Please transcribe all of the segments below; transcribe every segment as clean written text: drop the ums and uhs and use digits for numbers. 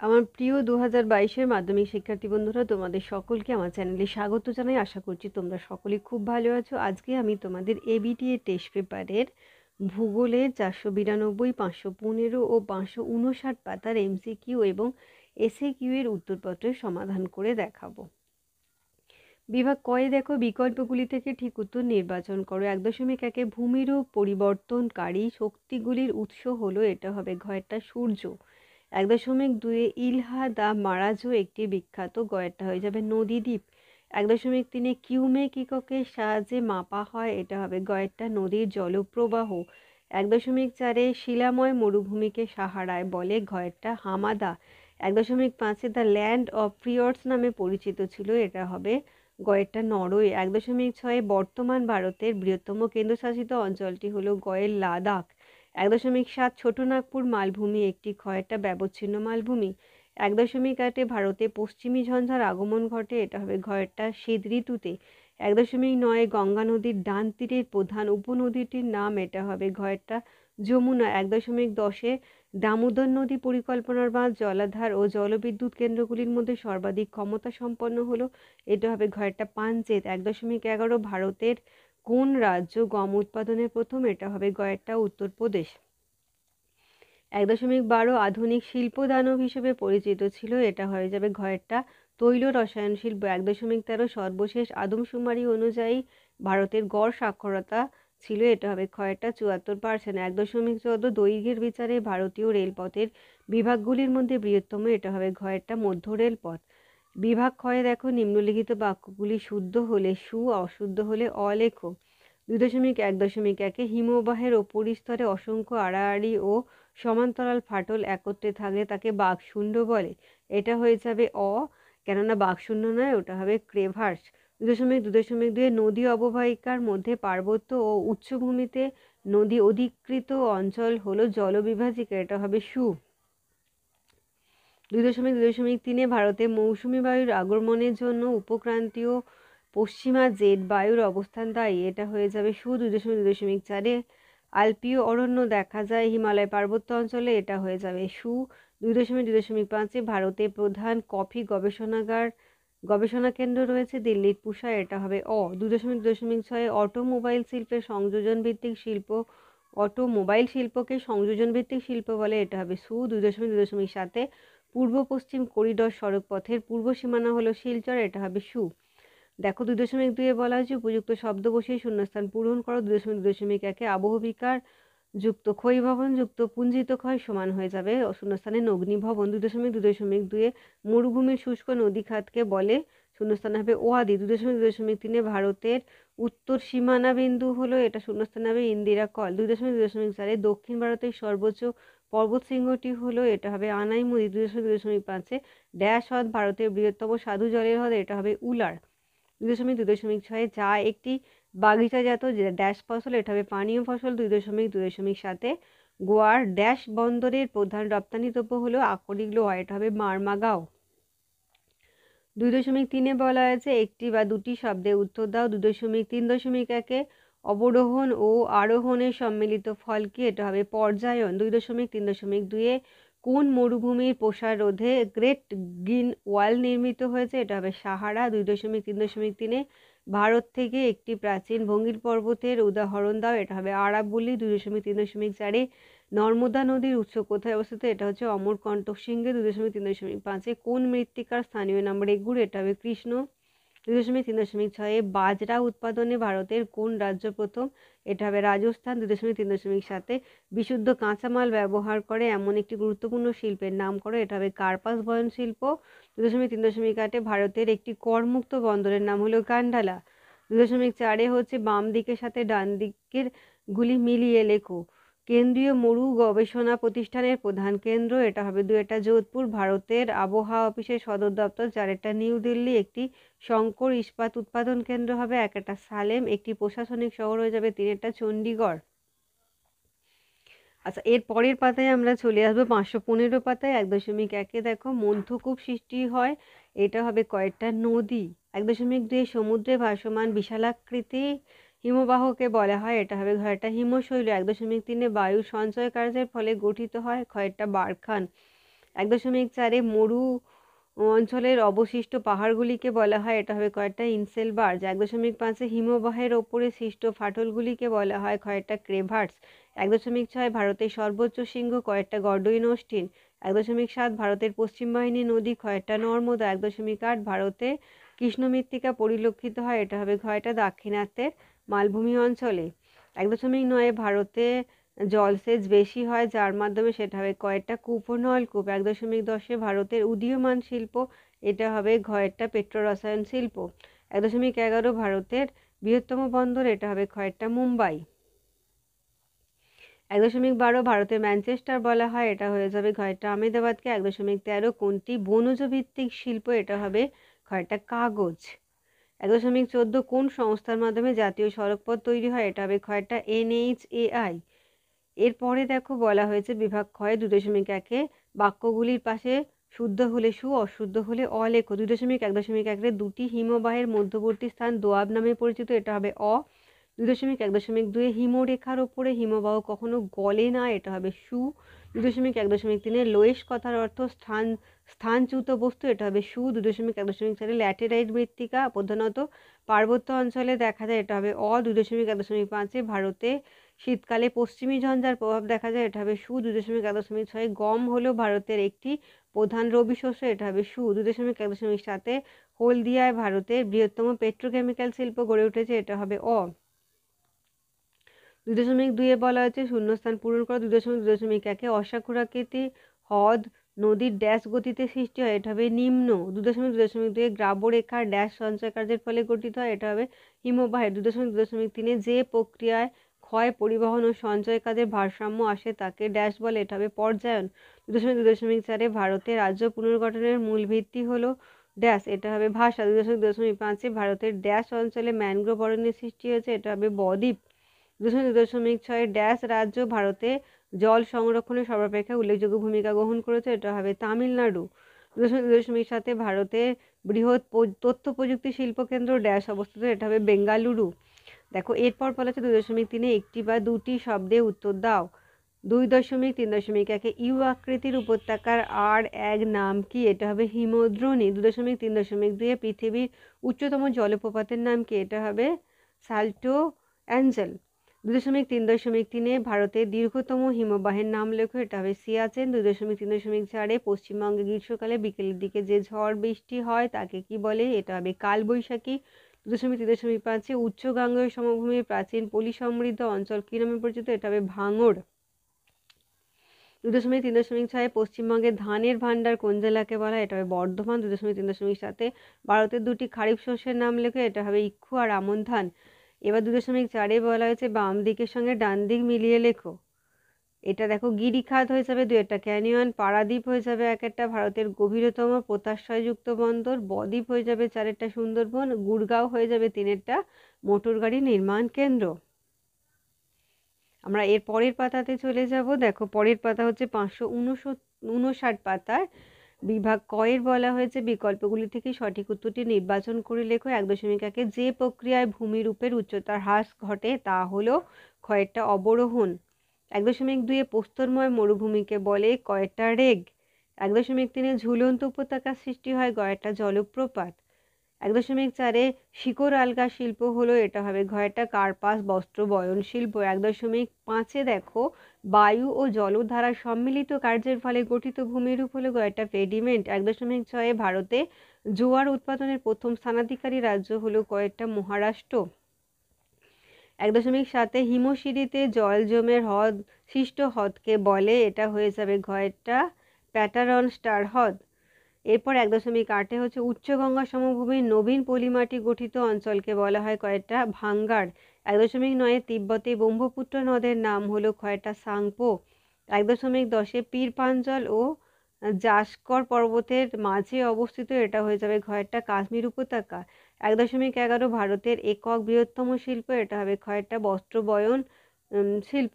আমার প্রিয় 2022-এর মাধ্যমিক শিক্ষার্থী বন্ধুরা, তোমাদের সকলকে আমার চ্যানেলে স্বাগত জানাই। আশা করছি তোমরা সকলেই খুব ভালো আছো। আজকে আমি তোমাদের এবিটিএ টেস্ট পেপারের ভূগোলের 492, 515 ও 559 পাতার এমসিকিউ এবং এসএকিউ এর উত্তরপত্রের সমাধান করে দেখাবো। বিভাগ কয়ে দেখো, বিকল্পগুলি থেকে ঠিক উত্তর নির্বাচন করো। 1.1 ভূমিরূপ পরিবর্তনকারী শক্তিগুলির উৎস হলো, এটা হবে ঘয়েরটা সূর্য। 1.2 ইলহা দা মারাজো একটি বিখ্যাত, গয়েরটা হয়ে যাবে নদীদ্বীপ। 1.3 কিউমেক এককের সাহায্যে মাপা হয়, এটা হবে গয়েরটা নদীর জলপ্রবাহ। 1.4 শিলাময় মরুভূমিকে সাহারায় বলে, ঘয়েরটা হামাদা। 1.5 দ্য ল্যান্ড অফ ফ্রিয়র্ডস নামে পরিচিত ছিল, এটা হবে গয়েরটা নরওয়ে। 1.6 বর্তমান ভারতের বৃহত্তম কেন্দ্রশাসিত অঞ্চলটি হলো গয়ের লাদাখ। 1.7 ছোটনাগপুর মালভূমি একটি ক্ষয়েরটা ব্যবচ্ছিন্ন মালভূমি। 1.8 ভারতে পশ্চিমী ঝঞ্ঝার আগমন ঘটে, এটা হবে ঘয়েরটা শীত ঋতুতে। 1.9 গঙ্গা নদীর ডান তীরের প্রধান উপনদীটির নাম, এটা হবে ঘয়েরটা যমুনা। 1.10 দামোদর নদী পরিকল্পনার বাঁধ, জলাধার ও জলবিদ্যুৎ কেন্দ্রগুলির মধ্যে সর্বাধিক ক্ষমতা সম্পন্ন হলো, এটা হবে ঘয়েরটা পাঞ্চেত। 1.11 ভারতের কোন রাজ্য গম উৎপাদনের প্রথম, এটা হবে গয়েরটা উত্তরপ্রদেশ। 1.12 আধুনিক শিল্প দানব হিসেবে পরিচিত ছিল, এটা হয়ে যাবে ঘয়েরটা তৈল রসায়ন শিল্প। 1.13 সর্বশেষ আদমশুমারি অনুযায়ী ভারতের গড় সাক্ষরতা ছিল, এটা হবে ঘয়েরটা 74%। 1.14 দৈর্ঘ্যের বিচারে ভারতীয় রেলপথের বিভাগগুলির মধ্যে বৃহত্তম, এটা হবে ঘয়েরটা মধ্য রেলপথ। বিভাগ ক্ষয়ে দেখো, নিম্নলিখিত বাক্যগুলি শুদ্ধ হলে সু, অশুদ্ধ হলে অলেখ। 2.1 হিমবাহের উপরিস্তরে অসংখ্য আড়াআড়ি ও সমান্তরাল ফাটল একত্রে থাকলে তাকে বাকশূণ্য বলে, এটা হয়ে যাবে অ, কেননা বাকশূন্য নয়, ওটা হবে ক্রেভার্স। 2.2 নদী অববাহিকার মধ্যে পার্বত্য ও উচ্চভূমিতে নদী অধিকৃত অঞ্চল হলো জলবিভাজিকা, এটা হবে সু। 2.2.3 ভারতে মৌসুমী বায়ুর আগমনের জন্য উপক্রান্তীয় পশ্চিমা জেট বায়ুর অবস্থান দায়ী, এটা হয়ে যাবে সু। 2.2.4 আলপীয় অরণ্য দেখা যায় হিমালয় পার্বত্য অঞ্চলে, এটা হয়ে যাবে সু। 2.2.5 ভারতে প্রধান কফি গবেষণা কেন্দ্র রয়েছে দিল্লির পুসায়, এটা হবে অ। 2.2.6 অটোমোবাইল শিল্পকে সংযোজন ভিত্তিক শিল্প বলে, এটা হবে সু। 2.2.7 পূর্ব পশ্চিম করিডর সড়ক পথের পূর্ব সীমানা হলো শিলচর, এটা হবে সু। দেখো 2.2 বলা হয়েছে উপযুক্ত শব্দ বসিয়ে শূন্যস্থান পূরণ করো। 2.2.1 আবহবিকার যুক্ত ক্ষয়ীভবন যুক্ত পুঞ্জিত ক্ষয় সমান হয়ে যাবে শূন্যস্থানে নগ্নিভবন। 2.2.2 মরুভূমির শুষ্ক নদী খাতকে বলে, শূন্যস্থানে হবে ওয়াদি। 2.2.3 ভারতের উত্তর সীমানা বিন্দু হলো, এটা শূন্যস্থানে হবে ইন্দিরা কল। 2.2.4 দক্ষিণ ভারতের সর্বোচ্চ পর্বত শৃঙ্গটি হলো, এটা হবে আনাইমুদি। 2.2.5 ড্যাশ হ্রদ ভারতের বৃহত্তম স্বাদু জলের হ্রদ, এটা হবে উলার। 2.2.6 চা একটি বাগিচাজাত ড্যাশ ফসল, এটা হবে পানীয় ফসল। 2.2.7 গোয়ার ড্যাশ বন্দরের প্রধান রপ্তানিদ্রব্য হলো আকরিক লোহা, এটা হবে মারমাগাও। 2.3 বলা হয়েছে একটি বা দুটি শব্দে উত্তর দাও। 2.3.1 অবরোহণ ও আরোহণের সম্মিলিত ফল কি, এটা হবে পর্যায়ন। 2.3.2 কোন মরুভূমির প্রসার রোধে গ্রেট গ্রিন ওয়াল নির্মিত হয়েছে, এটা হবে সাহারা। 2.3.3 ভারত থেকে একটি প্রাচীন ভঙ্গির পর্বতের উদাহরণ দাও, এটা হবে আরাবল্লী। 2.3.4 নর্মদা নদীর উৎস কোথায় অবস্থিত, এটা হচ্ছে অমরকণ্টক শৃঙ্গে। 2.3.5 কোন মৃত্তিকার স্থানীয় নাম রেগুড়, এটা হবে কৃষ্ণ। 2.3.6 বাজরা উৎপাদনে ভারতের কোন রাজ্য প্রথম, এটা হবে রাজস্থান। 2.3.7 বিশুদ্ধ কাঁচামাল ব্যবহার করে এমন একটি গুরুত্বপূর্ণ শিল্পের নাম করো, এটা হবে কার্পাস বয়ন শিল্প। 2.3.8 ভারতের একটি করমুক্ত বন্দরের নাম হলো কান্ডালা। 2.4 হচ্ছে বাম দিকের সাথে ডান দিকের গুলি মিলিয়ে লেখো। কেন্দ্রীয় মরু গবেষণা প্রতিষ্ঠানের প্রধান কেন্দ্র, এটা হবে 2টা যোধপুর। ভারতের আবহাওয়া অফিসের সদর দপ্তর 4টা নিউ দিল্লি। একটি শঙ্কর ইস্পাত উৎপাদন কেন্দ্র হবে 1টা সালেম। একটি প্রশাসনিক শহর হয়ে যাবে 3টা চণ্ডীগড়। আচ্ছা, এর পরের পাতায় আমরা চলে আসবো 515 পাতায়। 1.1 দেখো, মধ্যকূপ সৃষ্টি হয়, এটা হবে কয়েকটা নদী। 1.2 সমুদ্রে ভাসমান বিশালাকৃতি হিমবাহকে বলা হয়, এটা হবে ঘয়েরটা হিমশৈল। 1.3 বায়ু সঞ্চয় কার্যের ফলে গঠিত হয়, ক্ষয়েরটা বারখান। 1.4 মরু অঞ্চলের অবশিষ্ট পাহাড়গুলিকে বলা হয়, এটা হবে কয়েকটা ইনসেল বার্জ। 1.5 হিমবাহের ওপরে সৃষ্ট ফাটলগুলিকে বলা হয় কয়েকটা ক্রেভার্স। 1.6 ভারতের সর্বোচ্চ শৃঙ্গ কয়েকটা গর্ডইন অস্টিন। 1.7 ভারতের পশ্চিম বাহিনী নদী কয়েকটা নর্মদা। 1.8 ভারতে কৃষ্ণ মৃত্তিকা পরিলক্ষিত হয়, এটা হবে কয়েকটা দাক্ষিণাত্যের মালভূমি অঞ্চলে। 1.9 ভারতে জলসেচ বেশি হয়, যার মাধ্যমে সেটা হবে কয়েকটা কূপ ও নলকূপ। 1.10 ভারতের উদীয়মান শিল্প, এটা হবে কয়েকটা পেট্রোরসায়ন শিল্প। 1.11 ভারতের বৃহত্তম বন্দর, এটা হবে কয়েকটা মুম্বাই। 1.12 ভারতের ম্যানচেস্টার বলা হয়, এটা হয়ে যাবে কয়েকটা আহমেদাবাদকে। 1.13 কোনটি বনজ ভিত্তিক শিল্প, এটা হবে কয়েকটা কাগজ। 1.14 কোন সংস্থার মাধ্যমে জাতীয় সড়কপথ তৈরি হয়, এটা হবে কয়েকটা NHAI। এরপরে দেখো বলা হয়েছে বিভাগ ক্ষয় 2.1 বাক্যগুলির পাশে শুদ্ধ হলে সু, অশুদ্ধ হলে অ লেখো। 2.1.1 দুটি হিমবাহের মধ্যবর্তী স্থান দোয়াব নামে পরিচিত, এটা হবে অ। 2.1.2 হিমরেখার ওপরে হিমবাহ কখনো গলে না, এটা হবে সু। 2.1.3 লোয়েস কথার অর্থ স্থানচ্যুত বস্তু, এটা হবে সু। 2.1.4 ল্যাটেরাইট মৃত্তিকা প্রধানত পার্বত্য অঞ্চলে দেখা যায়, এটা হবে অ। 2.1.5 ভারতে শীতকালে পশ্চিমী ঝঞ্ঝার প্রভাব দেখা যায়, এটা হবে সু। 2.1.6 গম হলো ভারতের একটি প্রধান রবি শস্য, এটা হবে সু। 2.1.7 হলদিয়ায় ভারতের বৃহত্তম পেট্রোকেমিক্যাল শিল্প গড়ে উঠেছে, এটা হবে অ। 2.2 বলা হচ্ছে শূন্যস্থান পূরণ করো। 2.2.1 অসাকুরাকৃতি হ্রদ নদীর ড্যাশ গতিতে সৃষ্টি হয়, এটা হবে নিম্ন। 2.2.2 গ্রাবরেখা ড্যাশ সঞ্চয় কার্যের ফলে গঠিত হয়, এটা হবে হিমবাহের। 2.2.3 যে প্রক্রিয়ায় ক্ষয় পরিবহন ও সঞ্চয় কাজের ভারসাম্য আসে তাকে ড্যাশ বলে, এটা হবে পর্যায়ন। 2.2.4 ভারতের রাজ্য পুনর্গঠনের মূল ভিত্তি হলো ড্যাশ, এটা হবে ভাষা। 2.2.5 ভারতের ড্যাশ অঞ্চলে ম্যানগ্রোভ অরণ্যের সৃষ্টি হয়েছে, এটা হবে বদ্বীপ। 2.2.6 ড্যাশ রাজ্য ভারতে জল সংরক্ষণে সর্বাপেক্ষা উল্লেখযোগ্য ভূমিকা গ্রহণ করেছে, এটা হবে তামিলনাড়ু। 2.2.7 ভারতের বৃহৎ তথ্য প্রযুক্তি শিল্প কেন্দ্র ড্যাশ অবস্থিত, এটা হবে বেঙ্গালুরু। দেখো এরপর বলা হচ্ছে 2.3 একটি বা দুটি শব্দে উত্তর দাও। 2.3.1 ইউ আকৃতির উপত্যকার আর এক নাম কি, এটা হবে হিমদ্রোণী। 2.3.2 পৃথিবীর উচ্চতম জলপ্রপাতের নাম কি, এটা হবে সাল্টো অ্যাঞ্জেল। 2.3.3 ভারতের দীর্ঘতম হিমবাহের নাম লেখো, এটা হবে সিয়াচেন। 2.3.4 পশ্চিমবঙ্গে গ্রীষ্মকালে বিকেলের দিকে যে ঝড় বৃষ্টি হয় তাকে কি বলে, এটা হবে কালবৈশাখী। 2.3.5 উচ্চ গাঙ্গেয় সমভূমির প্রাচীন পলি সমৃদ্ধ অঞ্চল কি নামে পরিচিত, এটা হবে ভাঙড়। 2.3.6 পশ্চিমবঙ্গের ধানের ভান্ডার কোন জেলাকে বলা হয়, এটা হবে বর্ধমান। 2.3.7 ভারতের দুটি খারিফ শস্যের নাম লেখো, এটা হবে ইক্ষু আর আমন ধান। এবার 2.4 বলা হয়েছে বাম দিকের সঙ্গে ডান দিক মিলিয়ে লেখো। এটা দেখো গিরিখাত হয়ে যাবে 2টা ক্যানিয়ন, পারাদ্বীপ হয়ে যাবে 1টা ভারতের গভীরতম পোতাশ্রয়যুক্ত বন্দর, বদ্বীপ হয়ে যাবে 4টা সুন্দরবন, গুড়গাঁও হয়ে যাবে 3টা মোটর গাড়ি নির্মাণ কেন্দ্র। আমরা এর পরের পাতাতে চলে যাব। দেখো পরের পাতা হচ্ছে 559 পাতার বিভাগ কয়ের বলা হয়েছে বিকল্পগুলি থেকে সঠিক উত্তরটি নির্বাচন করে লেখো। 1.1 যে প্রক্রিয়ায় ভূমিরূপের উচ্চতার হ্রাস ঘটে তা হলো ক্ষয়েরটা অবরোহণ। 1.2 প্রস্তরময় মরুভূমিকে বলে কয়েকটা রেগ। 1.3 ঝুলন্ত উপত্যকার সৃষ্টি হয় কয়েকটা জলপ্রপাত। 1.4 শিকড় আলগা শিল্প হলো, এটা হবে কয়েকটা কার্পাস বস্ত্র বয়ন শিল্প। 1.5 দেখো বায়ু ও জলধারা সম্মিলিত কার্যের ফলে গঠিত ভূমিরূপ হলো কয়েকটা পেডিমেন্ট। 1.6 ভারতে জোয়ার উৎপাদনের প্রথম স্থানাধিকারী রাজ্য হলো কয়েকটা মহারাষ্ট্র। 1.7 হিমশিরিতে জল জমে হ্রদ সৃষ্ট হ্রদকে বলে, এটা হয়ে যাবে কয়েকটা প্যাটারন স্টার হ্রদ। এরপর 1.8 হচ্ছে উচ্চগঙ্গা সমভূমির নবীন পলিমাটি গঠিত অঞ্চলকে বলা হয় কয়েকটা ভাঙ্গার। 1.9 তিব্বতে ব্রহ্মপুত্র নদের নাম হলো কয়েকটা সাংপো। 1.10 পীর পাঞ্জল ও জাস্কর পর্বতের মাঝে অবস্থিত, এটা হয়ে যাবে কয়েকটা কাশ্মীর উপত্যকা। 1.11 ভারতের একক বৃহত্তম শিল্প, এটা হবে কয়েকটা বস্ত্র বয়ন শিল্প।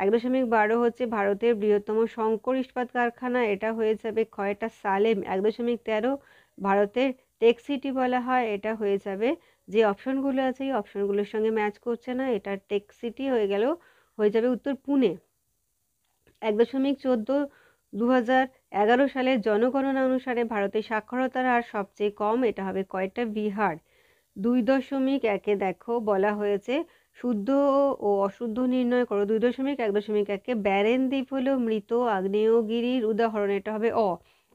1.12 হচ্ছে ভারতের বৃহত্তম শঙ্কর ইস্পাত কারখানা, এটা হয়ে যাবে কয়েকটা সালেম। 1.13 ভারতের টেক সিটি বলা হয়, এটা হয়ে যাবে যে অপশনগুলো আছে এই অপশনগুলোর সঙ্গে ম্যাচ করছে না, এটা টেক সিটি হয়ে যাবে উত্তর পুনে। 1.14 2011 সালের জনগণনা অনুসারে ভারতের সাক্ষরতার হার সবচেয়ে কম, এটা হবে কয়টা? বিহার। 2.1-এ দেখো বলা হয়েছে শুদ্ধ ও অশুদ্ধ নির্ণয় করো। 2.1.1-এ ব্যারেন দ্বীপ হলো মৃত আগ্নেয়গিরির উদাহরণ, এটা হবে অ।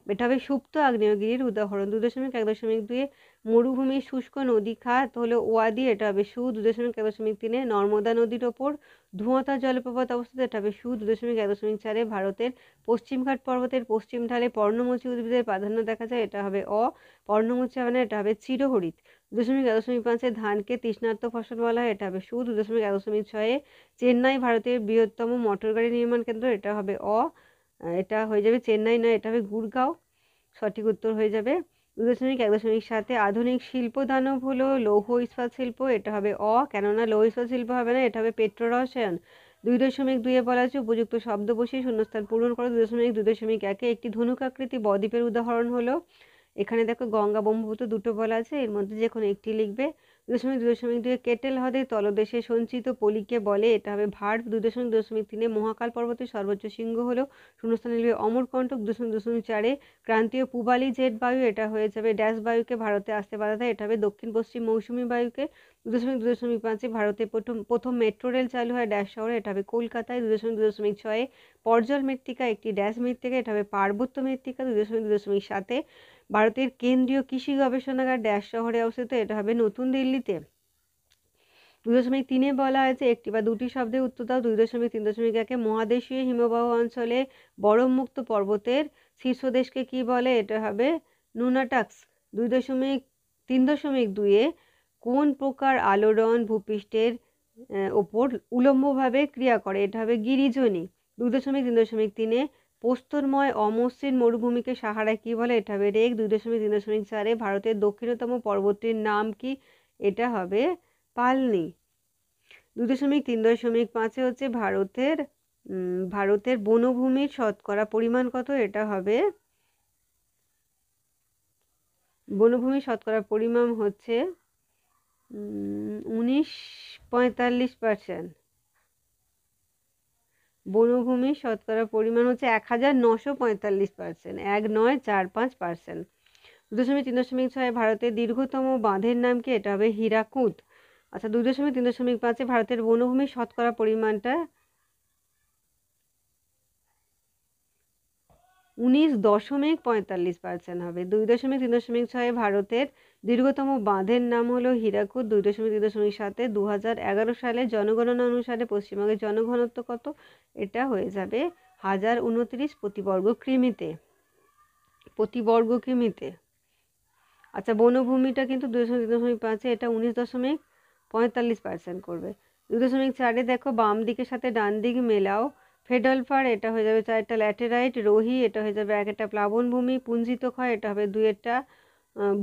এটা হবে সুপ্ত আগ্নেয়গিরির উদাহরণ। 2.1.2-এ মরুভূমির শুষ্ক নদী খাত হলো ওয়াদি, এটা হবে সু। 2.1.3-এ নর্মদা নদীর ওপর ধোঁয়াতা জলপ্রপাত অবস্থিত, এটা হবে সু। 2.1.4-এ ভারতের পশ্চিমঘাট পর্বতের পশ্চিম ঢালে পর্ণমোচী উদ্ভিদের প্রাধান্য দেখা যায়, এটা হবে অ। পর্ণমোচী হবে না, এটা হবে চিরহরিৎ। 2.1.5-এ ধানকে তৃষ্ণার্ত ফসল বলা হয়, এটা হবে সু। 2.1.6-এ চেন্নাই ভারতের বৃহত্তম মোটর গাড়ি নির্মাণ কেন্দ্র, এটা হবে অ। এটা হয়ে যাবে চেন্নাই নয়, এটা হবে গুড়গাঁও, সঠিক উত্তর হয়ে যাবে। 2.1.7-এ আধুনিক শিল্প দানব হলো লৌহ ইস্পাত শিল্প, এটা হবে অ, কেননা লৌহ ইস্পাত শিল্প হবে না, এটা হবে পেট্রো রসায়ন। 2.2-এ বলা হচ্ছে উপযুক্ত শব্দ বসিয়ে শূন্যস্থান পূরণ করো। 2.2.1-এ একটি ধনুকাকৃতি বদ্বীপের উদাহরণ হলো, এখানে দেখো গঙ্গা ব্রহ্মপুত্র দুটো বলা আছে, এর মধ্যে যে কোনো একটি লিখবে। 2.2.2 কেটেল হ্রদের তলদেশে সঞ্চিত পলিকে বলে, এটা হবে ভার্ব। 2.2.3-এ মহাকাল পর্বতের সর্বোচ্চ শৃঙ্গ হলো, শূন্যস্থানে লিখবে অমরকণ্টক। 2.2.4-এ ক্রান্তীয় পূবালি জেট বায়ু, এটা হয়ে যাবে ড্যাশ বায়ুকে ভারতে আসতে বাধা দেয়, এটা হবে দক্ষিণ পশ্চিম মৌসুমী বায়ুকে। 2.2.5-এ ভারতে প্রথম মেট্রো রেল চালু হয় ড্যাশ শহরে, এটা হবে কলকাতায়। 2.2.6-এ পর্জল মৃত্তিকা একটি ড্যাশ মৃত্তিকা, এটা হবে পার্বত্য মৃত্তিকা। 2.2.7-এ ভারতের কেন্দ্রীয় কৃষি গবেষণাগার ড্যাশ শহরে অবস্থিত, এটা হবে নতুন দিল্লিতে। 2.3-এ বলা হয়েছে একটি বা দুটি শব্দের উত্তর দাও। 2.3.1-এ মহাদেশীয় হিমবাহ অঞ্চলে বরফমুক্ত পর্বতের শীর্ষদেশকে কি বলে, এটা হবে নুনাটাক্স। 3.2-এ কোন প্রকার আলোড়ন ভূপৃষ্ঠের ওপর উলম্বভাবে ক্রিয়া করে, এটা হবে গিরিজনী। 2.3.3-এ প্রস্তরময় অমসৃণ মরুভূমিকে সাহারা কি বলে, এটা হবে রেগ। 2.3.4-এ ভারতের দক্ষিণতম পর্বতটির নাম কি, এটা হবে পালনি। 2.3.5-এ হচ্ছে ভারতের বনভূমির শতকরা পরিমাণ কত, এটা হবে বনভূমির শতকরা পরিমাণ হচ্ছে 45%। বনভূমির শতকরা পরিমাণ হচ্ছে 1945%, 1945%। 2.3.6-এ ভারতের দীর্ঘতম বাঁধের নাম কি, এটা হবে হীরাকুদ। আচ্ছা 2.3.5-এ ভারতের বনভূমির শতকরা পরিমাণটা 19.45% হবে। 2.3.6-এ ভারতের দীর্ঘতম বাঁধের নাম হলো হীরাকুদ। 2.3.7-এ 2011 সালে জনগণনা অনুসারে পশ্চিমবঙ্গের জনঘনত্ব কত, এটা হয়ে যাবে 1029 প্রতি বর্গ কিমিতে। আচ্ছা বনভূমিটা কিন্তু 2.3.5-এ এটা 19.45% করবে। 2.4-এ দেখো বাম দিকের সাথে ডান দিক মেলাও। ফেডালফার, এটা হয়ে যাবে 4টা ল্যাটেরাইট। রোহি, এটা হয়ে যাবে 1টা প্লাবনভূমি। পুঞ্জিত ক্ষয়, এটা হবে 2টা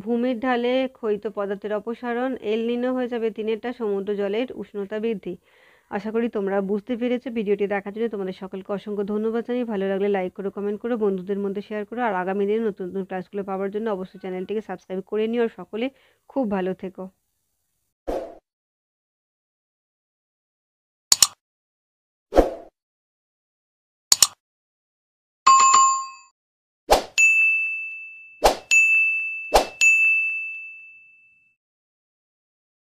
ভূমির ঢালে ক্ষয়িত পদার্থের অপসারণ। এল নিনো হয়ে যাবে 3টা সমুদ্র জলের উষ্ণতা বৃদ্ধি। আশা করি তোমরা বুঝতে পেরেছো। ভিডিওটি দেখার জন্য তোমাদের সকলকে অসংখ্য ধন্যবাদ জানাই। ভালো লাগলে লাইক করো, কমেন্ট করো, বন্ধুদের মধ্যে শেয়ার করো। আর আগামী দিনে নতুন নতুন ক্লাসগুলো পাওয়ার জন্য অবশ্যই চ্যানেলটিকে সাবস্ক্রাইব করে নিও। আর সকলে খুব ভালো থেকো।